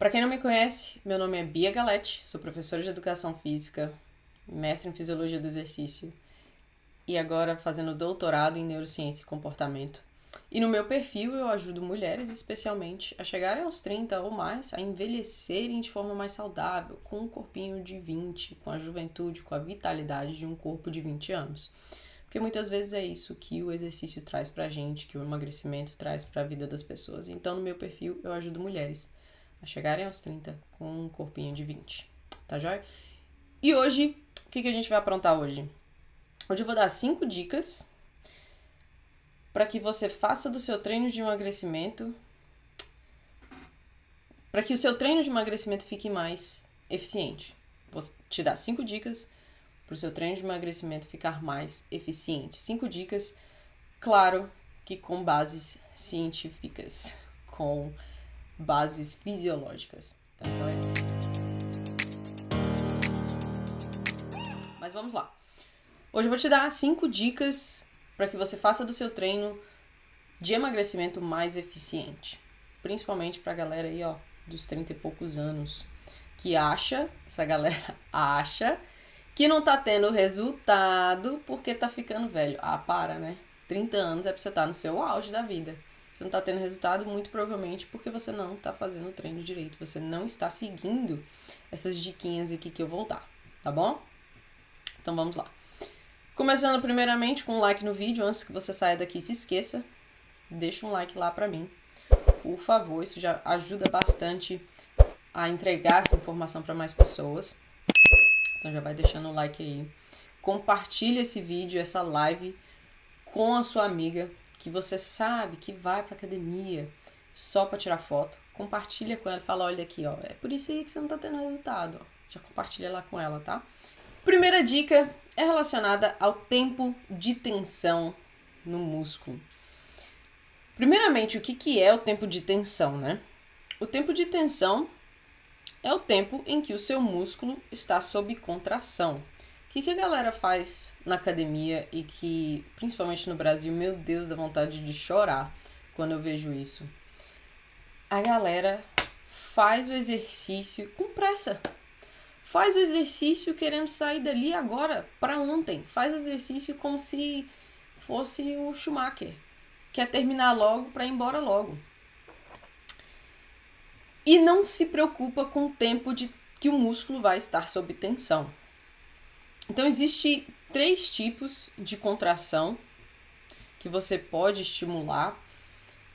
Para quem não me conhece, meu nome é Bia Galete, sou professora de Educação Física, mestre em Fisiologia do Exercício e agora fazendo doutorado em Neurociência e Comportamento. E no meu perfil eu ajudo mulheres, especialmente, a chegarem aos 30 ou mais, a envelhecerem de forma mais saudável, com um corpinho de 20, com a juventude, com a vitalidade de um corpo de 20 anos. Porque muitas vezes é isso que o exercício traz pra gente, que o emagrecimento traz pra vida das pessoas. Então no meu perfil eu ajudo mulheres a chegarem aos 30 com um corpinho de 20, tá joia? E hoje, o que a gente vai aprontar hoje? Hoje eu vou dar 5 dicas para que você faça do seu treino de emagrecimento, para que o seu treino de emagrecimento fique mais eficiente. Vou te dar 5 dicas para o seu treino de emagrecimento ficar mais eficiente. 5 dicas, claro que com bases científicas, com bases fisiológicas, tá joia? Mas vamos lá. Hoje eu vou te dar 5 dicas para que você faça do seu treino de emagrecimento mais eficiente. Principalmente pra galera aí, ó, dos 30 e poucos anos, que essa galera acha que não tá tendo resultado porque tá ficando velho. Ah, para, né? 30 anos é pra você estar no seu auge da vida. Você não tá tendo resultado, muito provavelmente porque você não tá fazendo o treino direito. Você não está seguindo essas diquinhas aqui que eu vou dar, tá bom? Então vamos lá. Começando primeiramente com um like no vídeo, antes que você saia daqui, se esqueça, deixa um like lá pra mim, por favor, isso já ajuda bastante a entregar essa informação para mais pessoas, então já vai deixando o like aí, compartilha esse vídeo, essa live com a sua amiga, que você sabe que vai pra academia só pra tirar foto, compartilha com ela e fala, olha aqui, ó, é por isso aí que você não tá tendo resultado, ó. Já compartilha lá com ela, tá? Primeira dica é relacionada ao tempo de tensão no músculo. Primeiramente, o que é o tempo de tensão, né? O tempo de tensão é o tempo em que o seu músculo está sob contração. O que a galera faz na academia e que, principalmente no Brasil, meu Deus, dá vontade de chorar quando eu vejo isso. A galera faz o exercício com pressa. Faz o exercício querendo sair dali agora, para ontem. Faz o exercício como se fosse o Schumacher. Quer terminar logo para ir embora logo. E não se preocupa com o tempo que o músculo vai estar sob tensão. Então, existem 3 tipos de contração que você pode estimular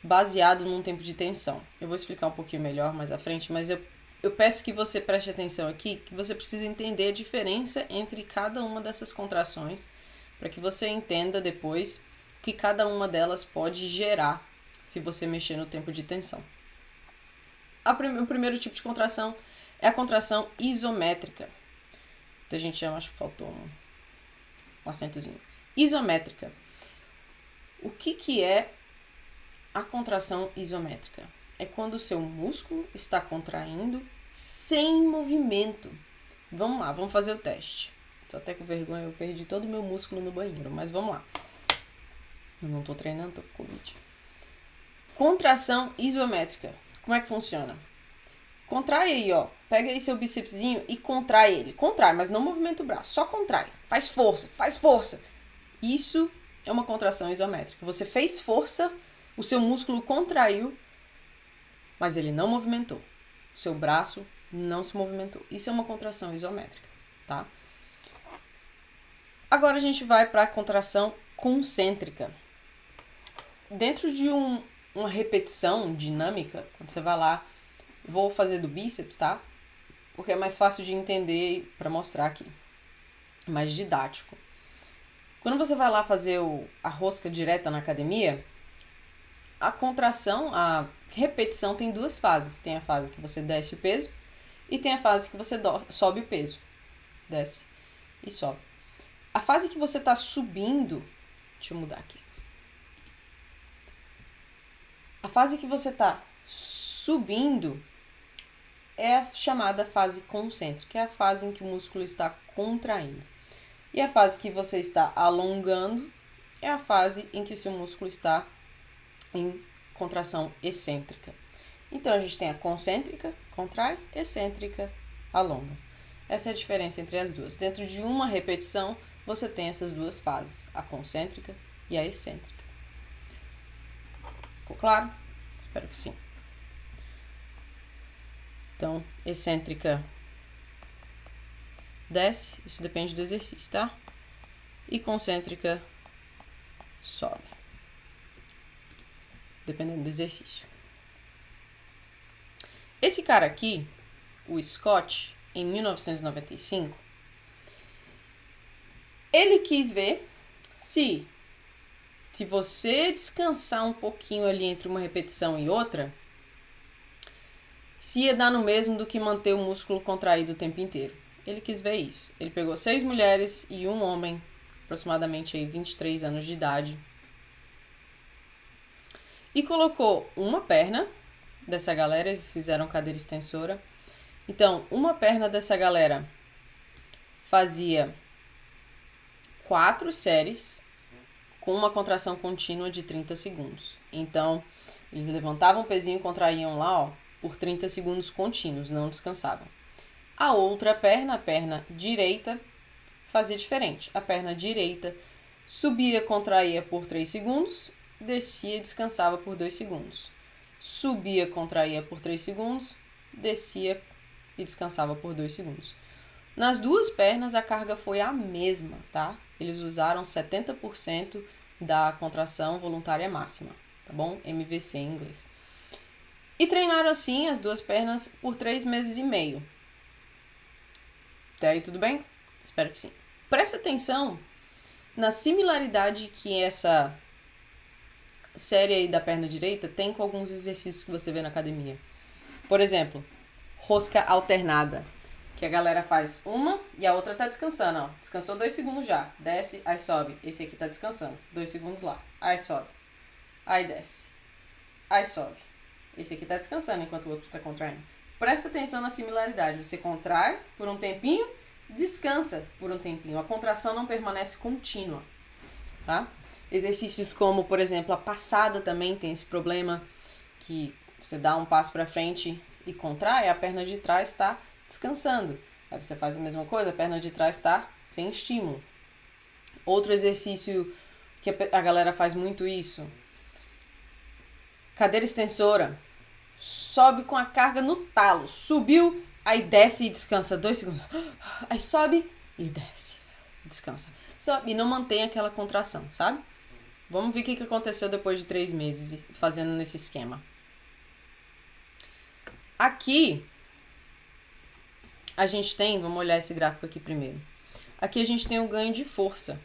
baseado num tempo de tensão. Eu vou explicar um pouquinho melhor mais à frente, mas eu peço que você preste atenção aqui, que você precisa entender a diferença entre cada uma dessas contrações, para que você entenda depois o que cada uma delas pode gerar se você mexer no tempo de tensão. O primeiro tipo de contração é a contração isométrica. Então a gente chama, acho que faltou um acentozinho. Isométrica. O que é a contração isométrica? É quando o seu músculo está contraindo sem movimento. Vamos lá, vamos fazer o teste. Tô até com vergonha, eu perdi todo o meu músculo no banheiro, mas vamos lá. Eu não tô treinando, tô com Covid. Contração isométrica. Como é que funciona? Contrai aí, ó. Pega aí seu bícepszinho e contrai ele. Contrai, mas não movimenta o braço, só contrai. Faz força, faz força. Isso é uma contração isométrica. Você fez força, o seu músculo contraiu, mas ele não movimentou. O seu braço não se movimentou. Isso é uma contração isométrica, tá? Agora a gente vai para a contração concêntrica. Dentro de uma repetição dinâmica, quando você vai lá, vou fazer do bíceps, tá? Porque é mais fácil de entender para mostrar aqui. É mais didático. Quando você vai lá fazer a rosca direta na academia, a contração, a repetição tem 2 fases. Tem a fase que você desce o peso e tem a fase que você sobe o peso. Desce e sobe. A fase que você está subindo, deixa eu mudar aqui. A fase que você está subindo é a chamada fase concêntrica, é a fase em que o músculo está contraindo. E a fase que você está alongando é a fase em que o seu músculo está em contração excêntrica. Então, a gente tem a concêntrica contrai, excêntrica, alonga. Essa é a diferença entre as duas. Dentro de uma repetição, você tem essas duas fases, a concêntrica e a excêntrica. Ficou claro? Espero que sim. Então, excêntrica desce, isso depende do exercício, tá? E concêntrica sobe, dependendo do exercício. Esse cara aqui, o Scott, em 1995, ele quis ver se você descansar um pouquinho ali entre uma repetição e outra, se ia dar no mesmo do que manter o músculo contraído o tempo inteiro. Ele quis ver isso. Ele pegou 6 mulheres e um homem, aproximadamente aí 23 anos de idade, e colocou uma perna dessa galera, eles fizeram cadeira extensora. Então, uma perna dessa galera fazia 4 séries com uma contração contínua de 30 segundos. Então, eles levantavam o pezinho e contraíam lá, ó, por 30 segundos contínuos, não descansavam. A outra perna, a perna direita, fazia diferente. A perna direita subia, contraía por 3 segundos, descia e descansava por 2 segundos. Subia, contraía por 3 segundos, descia e descansava por 2 segundos. Nas duas pernas a carga foi a mesma, tá? Eles usaram 70% da contração voluntária máxima, tá bom? MVC em inglês. E treinaram assim as duas pernas por 3 meses e meio. Até aí tudo bem? Espero que sim. Presta atenção na similaridade que essa série aí da perna direita tem com alguns exercícios que você vê na academia. Por exemplo, rosca alternada, que a galera faz uma e a outra tá descansando, ó. Descansou 2 segundos já, desce, aí sobe. Esse aqui tá descansando, 2 segundos lá, aí sobe, aí desce, aí sobe. Esse aqui tá descansando enquanto o outro tá contraindo. Presta atenção na similaridade, você contrai por um tempinho, descansa por um tempinho. A contração não permanece contínua, tá? Exercícios como, por exemplo, a passada também tem esse problema, que você dá um passo para frente e contrai, a perna de trás está descansando. Aí você faz a mesma coisa, a perna de trás está sem estímulo. Outro exercício que a galera faz muito isso, cadeira extensora, sobe com a carga no talo, subiu, aí desce e descansa 2 segundos, aí sobe e desce, descansa, sobe e não mantém aquela contração, sabe? Vamos ver o que aconteceu depois de 3 meses fazendo nesse esquema. Aqui, a gente tem, vamos olhar esse gráfico aqui primeiro. Aqui a gente tem um ganho de força.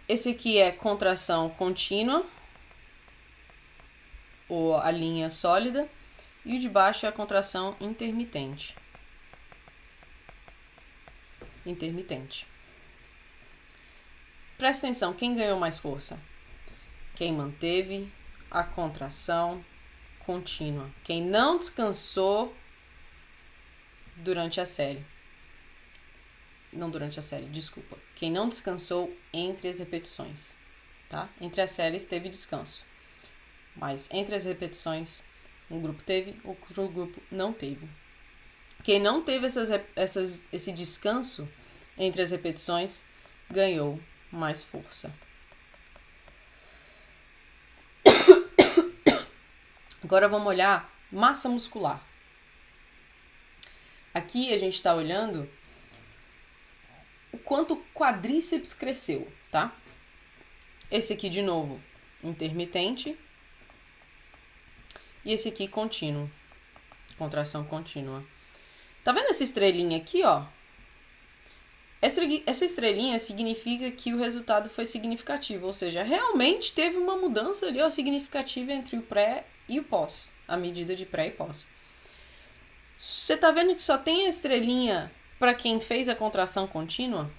Esse aqui é contração contínua, ou a linha sólida, e o de baixo é a contração intermitente. Presta atenção, quem ganhou mais força? Quem manteve a contração contínua. Quem não descansou durante a série. Não durante a série, desculpa. Quem não descansou entre as repetições, tá? Entre as séries teve descanso. Mas entre as repetições, um grupo teve, outro grupo não teve. Quem não teve esse descanso entre as repetições ganhou mais força. Agora vamos olhar massa muscular. Aqui a gente está olhando o quanto o quadríceps cresceu, tá? Esse aqui de novo, intermitente. E esse aqui contínuo, contração contínua. Tá vendo essa estrelinha aqui, ó? Essa estrelinha significa que o resultado foi significativo, ou seja, realmente teve uma mudança ali, ó, significativa entre o pré e o pós, a medida de pré e pós. Você tá vendo que só tem a estrelinha para quem fez a contração contínua?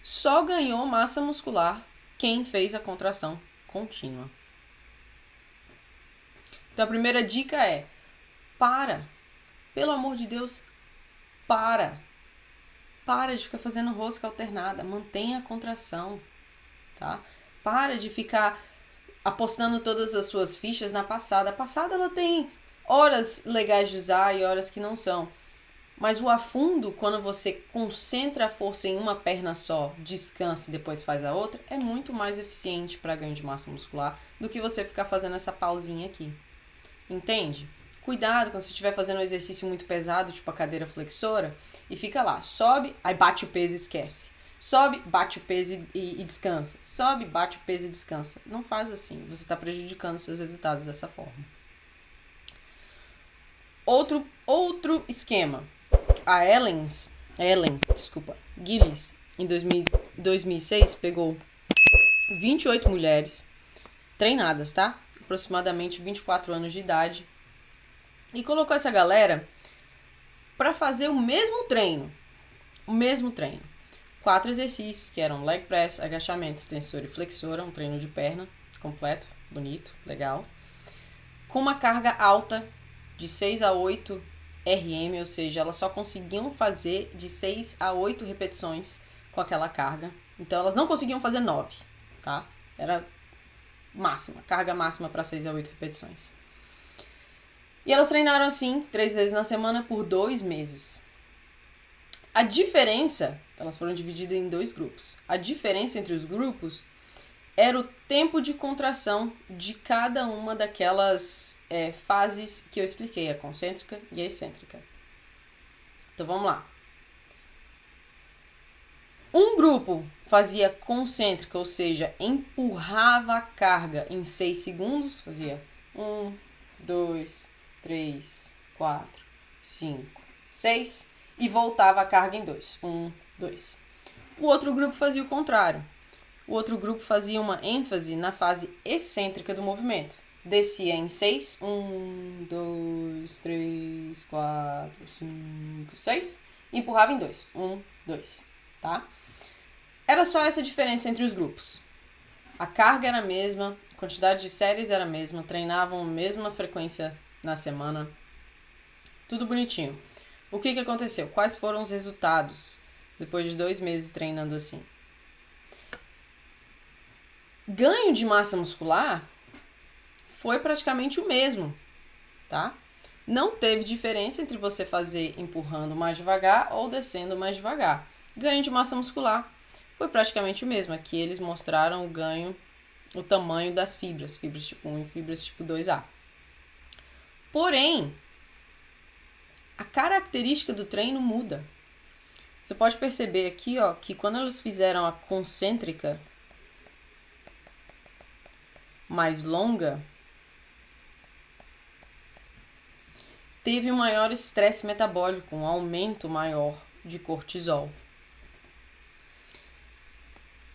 Só ganhou massa muscular quem fez a contração contínua. Então a primeira dica é: pelo amor de Deus, para de ficar fazendo rosca alternada, mantenha a contração, tá? Para de ficar apostando todas as suas fichas na passada. A passada ela tem horas legais de usar e horas que não são. Mas o afundo, quando você concentra a força em uma perna só, descansa e depois faz a outra, é muito mais eficiente para ganho de massa muscular do que você ficar fazendo essa pausinha aqui. Entende? Cuidado quando você estiver fazendo um exercício muito pesado, tipo a cadeira flexora, e fica lá, sobe, aí bate o peso e esquece. Sobe, bate o peso e descansa. Sobe, bate o peso e descansa. Não faz assim, você está prejudicando os seus resultados dessa forma. Outro esquema. A Ellen Gillies, em 2006, pegou 28 mulheres treinadas, tá? Aproximadamente 24 anos de idade. E colocou essa galera para fazer o mesmo treino. 4 exercícios, que eram leg press, agachamento, extensor e flexora, um treino de perna completo, bonito, legal. Com uma carga alta de 6 a 8 RM, ou seja, elas só conseguiam fazer de 6 a 8 repetições com aquela carga. Então, elas não conseguiam fazer 9, tá? Era máxima, carga máxima para 6 a 8 repetições. E elas treinaram assim, 3 vezes na semana por 2 meses. A diferença, elas foram divididas em 2 grupos. A diferença entre os grupos era o tempo de contração de cada uma daquelas fases que eu expliquei, a concêntrica e a excêntrica. Então vamos lá. Um grupo fazia concêntrica, ou seja, empurrava a carga em 6 segundos, fazia 1, 2, 3, 4, 5, 6 e voltava a carga em 2, 1, 2. O outro grupo fazia o contrário. O outro grupo fazia uma ênfase na fase excêntrica do movimento. Descia em 6, 1, 2, 3, 4, 5, 6 e empurrava em 2, 1, 2, tá? Era só essa diferença entre os grupos. A carga era a mesma, a quantidade de séries era a mesma, treinavam a mesma frequência na semana, tudo bonitinho. O que aconteceu? Quais foram os resultados depois de 2 meses treinando assim? Ganho de massa muscular foi praticamente o mesmo, tá? Não teve diferença entre você fazer empurrando mais devagar ou descendo mais devagar. Ganho de massa muscular foi praticamente o mesmo. Aqui eles mostraram o ganho, o tamanho das fibras tipo 1 e fibras tipo 2A. Porém, a característica do treino muda. Você pode perceber aqui, ó, que quando eles fizeram a concêntrica mais longa, teve um maior estresse metabólico, um aumento maior de cortisol.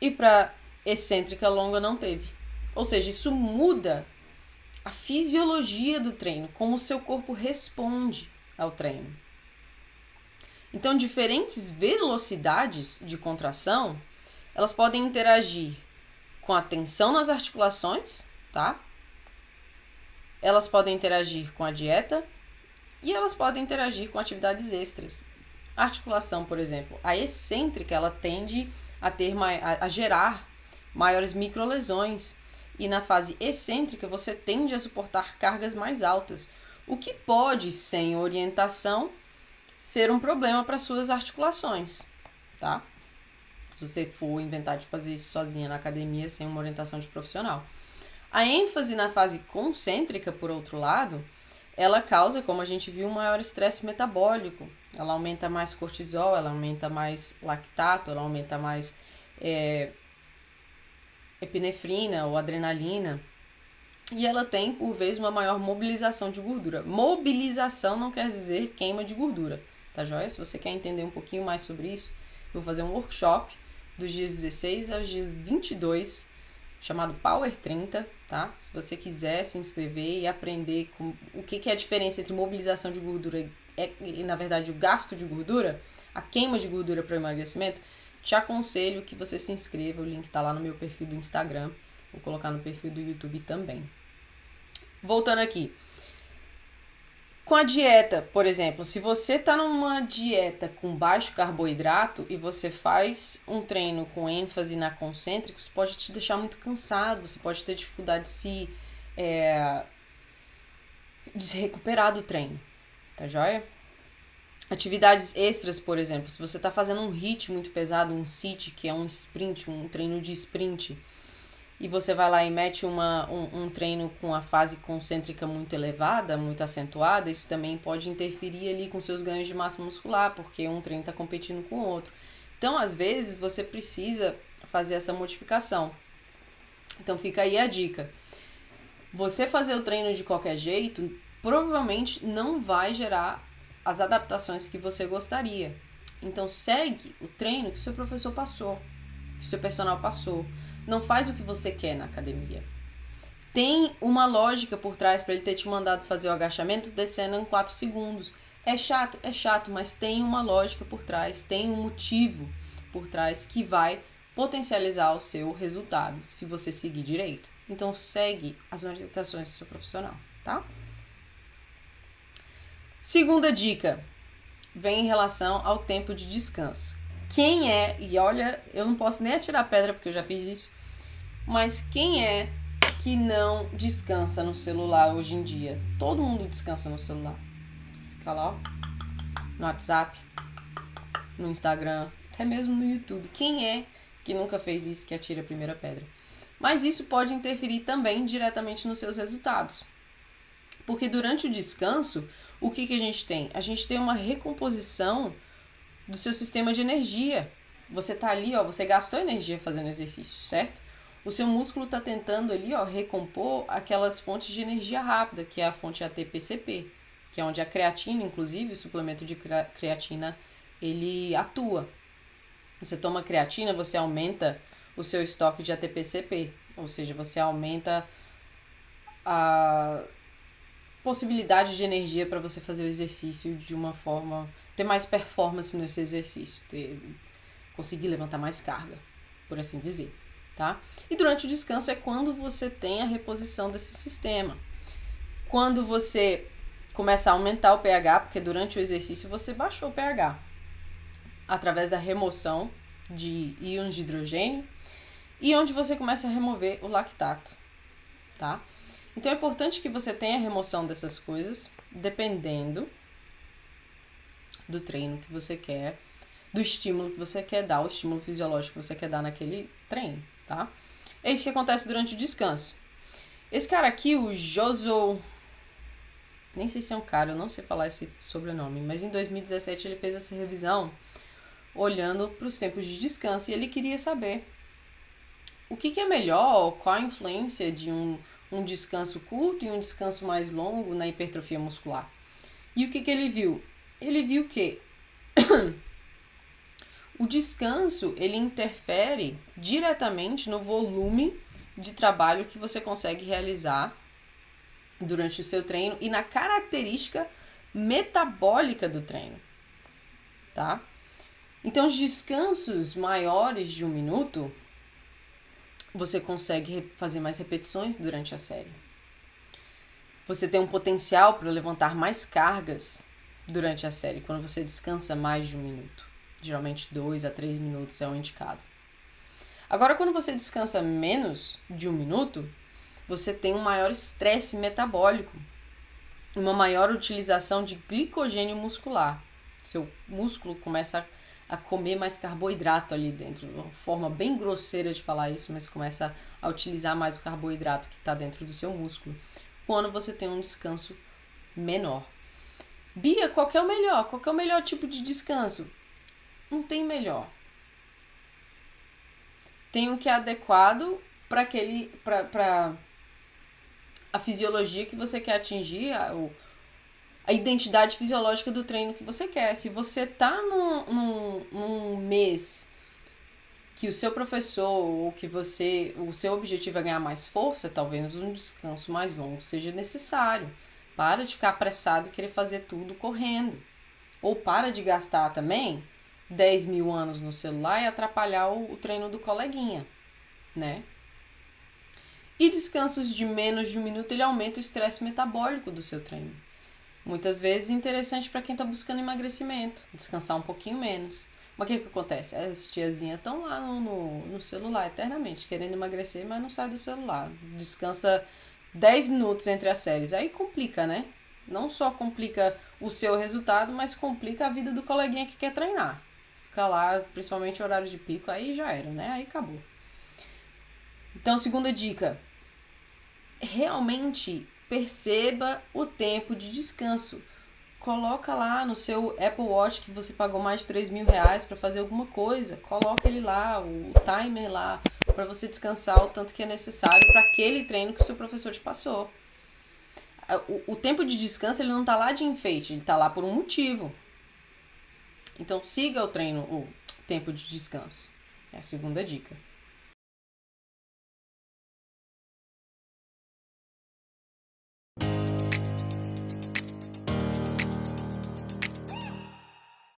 E para excêntrica longa não teve. Ou seja, isso muda a fisiologia do treino, como o seu corpo responde ao treino. Então, diferentes velocidades de contração, elas podem interagir com a tensão nas articulações, tá? Elas podem interagir com a dieta e elas podem interagir com atividades extras. A articulação, por exemplo, a excêntrica, ela tende a gerar maiores microlesões e na fase excêntrica você tende a suportar cargas mais altas, o que pode, sem orientação, ser um problema para suas articulações, tá? Se você for inventar de fazer isso sozinha na academia sem uma orientação de profissional. A ênfase na fase concêntrica, por outro lado, ela causa, como a gente viu, um maior estresse metabólico. Ela aumenta mais cortisol, ela aumenta mais lactato, ela aumenta mais epinefrina ou adrenalina. E ela tem, por vezes, uma maior mobilização de gordura. Mobilização não quer dizer queima de gordura, tá joia? Se você quer entender um pouquinho mais sobre isso, eu vou fazer um workshop dos dias 16 aos dias 22, chamado Power 30, tá? Se você quiser se inscrever e aprender o que é a diferença entre mobilização de gordura e, na verdade, o gasto de gordura, a queima de gordura para o emagrecimento, te aconselho que você se inscreva. O link tá lá no meu perfil do Instagram. Vou colocar no perfil do YouTube também. Voltando aqui. com a dieta, por exemplo, se você tá numa dieta com baixo carboidrato e você faz um treino com ênfase na concêntrica, isso pode te deixar muito cansado, você pode ter dificuldade de se recuperar do treino, tá joia? Atividades extras, por exemplo, se você tá fazendo um HIIT muito pesado, um CIT, que é um sprint, um treino de sprint, e você vai lá e mete um treino com a fase concêntrica muito elevada, muito acentuada, isso também pode interferir ali com seus ganhos de massa muscular, porque um treino está competindo com o outro. Então, às vezes, você precisa fazer essa modificação. Então, fica aí a dica. Você fazer o treino de qualquer jeito, provavelmente não vai gerar as adaptações que você gostaria. Então, segue o treino que o seu professor passou, que o seu personal passou. Não faz o que você quer na academia. Tem uma lógica por trás para ele ter te mandado fazer o agachamento descendo em 4 segundos. É chato, mas tem uma lógica por trás, tem um motivo por trás que vai potencializar o seu resultado, se você seguir direito. Então, segue as orientações do seu profissional, tá? Segunda dica, vem em relação ao tempo de descanso. Quem é, e olha, eu não posso nem atirar pedra porque eu já fiz isso, mas quem é que não descansa no celular hoje em dia? Todo mundo descansa no celular. Fica lá, ó, no WhatsApp, no Instagram, até mesmo no YouTube. Quem é que nunca fez isso, que atira a primeira pedra? Mas isso pode interferir também diretamente nos seus resultados. Porque durante o descanso, o que a gente tem? A gente tem uma recomposição do seu sistema de energia. Você tá ali, ó, você gastou energia fazendo exercício, certo? O seu músculo tá tentando ali, ó, recompor aquelas fontes de energia rápida, que é a fonte ATP-CP, que é onde a creatina, inclusive, o suplemento de creatina, ele atua. Você toma creatina, você aumenta o seu estoque de ATP-CP, ou seja, você aumenta a possibilidade de energia para você fazer o exercício de uma forma, ter mais performance nesse exercício, conseguir levantar mais carga, por assim dizer, tá? E durante o descanso é quando você tem a reposição desse sistema. Quando você começa a aumentar o pH, porque durante o exercício você baixou o pH, através da remoção de íons de hidrogênio, e onde você começa a remover o lactato, tá? Então é importante que você tenha a remoção dessas coisas, dependendo do treino que você quer, do estímulo que você quer dar, o estímulo fisiológico que você quer dar naquele treino, tá? É isso que acontece durante o descanso. Esse cara aqui, o Jozo, nem sei se é um cara, eu não sei falar esse sobrenome, mas em 2017 ele fez essa revisão olhando para os tempos de descanso e ele queria saber o que é melhor, qual a influência de um descanso curto e um descanso mais longo na hipertrofia muscular. E o que ele viu? Ele viu que o descanso, ele interfere diretamente no volume de trabalho que você consegue realizar durante o seu treino e na característica metabólica do treino, tá? Então, os descansos maiores de 1 minuto, você consegue fazer mais repetições durante a série. Você tem um potencial para levantar mais cargas durante a série, quando você descansa mais de 1 minuto. Geralmente 2 a 3 minutos é o indicado. Agora, quando você descansa menos de 1 minuto, você tem um maior estresse metabólico, uma maior utilização de glicogênio muscular. Seu músculo começa a comer mais carboidrato ali dentro, uma forma bem grosseira de falar isso, mas começa a utilizar mais o carboidrato que está dentro do seu músculo, quando você tem um descanso menor. Bia, qual que é o melhor? Qual que é o melhor tipo de descanso? Não tem melhor. Tem o que é adequado para a fisiologia que você quer atingir, a identidade fisiológica do treino que você quer. Se você tá num mês que o seu professor ou que o seu objetivo é ganhar mais força, talvez um descanso mais longo seja necessário. Para de ficar apressado e querer fazer tudo correndo. Ou para de gastar também 10 mil anos no celular e atrapalhar o treino do coleguinha, né? E descansos de menos de 1 minuto, ele aumenta o estresse metabólico do seu treino. Muitas vezes interessante para quem tá buscando emagrecimento, descansar um pouquinho menos. Mas o que acontece? As tiazinhas estão lá no celular eternamente, querendo emagrecer, mas não sai do celular. Descansa 10 minutos entre as séries. Aí complica, né? Não só complica o seu resultado, mas complica a vida do coleguinha que quer treinar. Fica lá, principalmente horário de pico, aí já era, né? Aí acabou. Então, segunda dica. Realmente perceba o tempo de descanso. Coloca lá no seu Apple Watch que você pagou mais de 3 mil reais para fazer alguma coisa. Coloca ele lá, o timer lá, para você descansar o tanto que é necessário para aquele treino que o seu professor te passou. O tempo de descanso ele não tá lá de enfeite, ele tá lá por um motivo. Então siga o treino, o tempo de descanso. É a segunda dica.